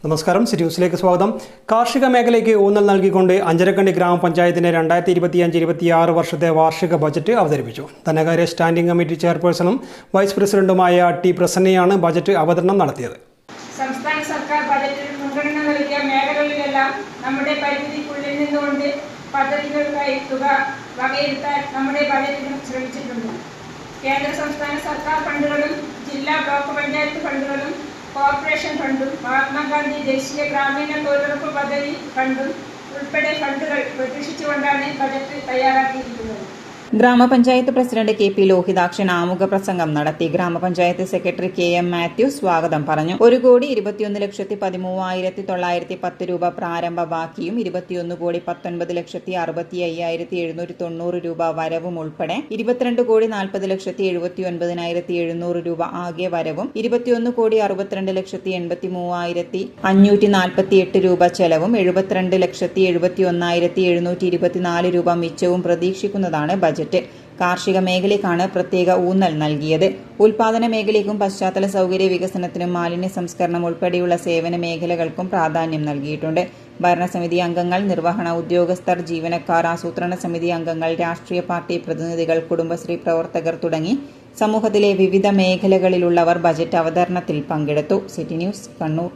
നമസ്കാരം, സിറ്റി ന്യൂസിലേക്ക് സ്വാഗതം. കാർഷിക മേഖലയ്ക്ക് ഊന്നൽ നൽകിക്കൊണ്ട് അഞ്ചരക്കണ്ടി ഗ്രാമപഞ്ചായത്തിന്റെ 2025-26 വർഷത്തെ വാർഷിക ബജറ്റ് അവതരിപ്പിച്ചു. ധനകാര്യ സ്റ്റാൻഡിംഗ് കമ്മിറ്റി ചെയർപേഴ്സണും വൈസ് പ്രസിഡന്റുമായ ടി പ്രസന്നയാണ് ബജറ്റ് അവതരണം നടത്തിയത്. സംസ്ഥാന സർക്കാർ ബജറ്റിൽ മുൻഗണന നൽകിയ മേഖലകളിലെല്ലാം നമ്മുടെ പരിമിതിക്കുള്ളിൽ നിന്നുകൊണ്ട് പദ്ധതികൾക്കായി തുക വകയിരുത്താൻ നമ്മുടെ ബജറ്റിലും ശ്രമിച്ചിട്ടുണ്ട്. കേന്ദ്ര സംസ്ഥാന സർക്കാർ ഫണ്ടുകളും ജില്ലാ ബ്ലോക്ക് പഞ്ചായത്ത് ഫണ്ടുകളും കോർപ്പറേഷൻ ഫണ്ടും മഹാത്മാഗാന്ധി ദേശീയ ഗ്രാമീണ തൊഴിലുറപ്പ് പദ്ധതി ഫണ്ടും ഉൾപ്പെടെ ഫണ്ടുകൾ പ്രതീക്ഷിച്ചുകൊണ്ടാണ് ബജറ്റ് തയ്യാറാക്കിയിരിക്കുന്നത്. ഗ്രാമപഞ്ചായത്ത് പ്രസിഡന്റ് കെ പി ലോഹിതാക്ഷൻ ആമുഖ പ്രസംഗം നടത്തി. ഗ്രാമപഞ്ചായത്ത് സെക്രട്ടറി കെ എം മാത്യു സ്വാഗതം പറഞ്ഞു. 1,21,13,910 രൂപ പ്രാരംഭ ബാക്കിയും 21,19,65,790 രൂപ വരവും ഉൾപ്പെടെ 22,40,79,700 രൂപ ആകെ വരവും 21,62,83,548 രൂപ ചെലവും 72,71,724 രൂപ മിച്ചവും പ്രതീക്ഷിക്കുന്നതാണ് ബജറ്റ്. കാർഷിക മേഖലയ്ക്കാണ് പ്രത്യേക ഊന്നൽ നൽകിയത്. ഉൽപാദന മേഖലയ്ക്കും പശ്ചാത്തല സൗകര്യ വികസനത്തിനും മാലിന്യ സംസ്കരണം ഉൾപ്പെടെയുള്ള സേവന മേഖലകൾക്കും പ്രാധാന്യം നൽകിയിട്ടുണ്ട്. ഭരണസമിതി അംഗങ്ങൾ, നിർവഹണ ഉദ്യോഗസ്ഥർ, ജീവനക്കാർ, ആസൂത്രണ സമിതി അംഗങ്ങൾ, രാഷ്ട്രീയ പാർട്ടി പ്രതിനിധികൾ, കുടുംബശ്രീ പ്രവർത്തകർ തുടങ്ങി സമൂഹത്തിലെ വിവിധ മേഖലകളിലുള്ളവർ ബജറ്റ് അവതരണത്തിൽ പങ്കെടുത്തു. City news, Kannur.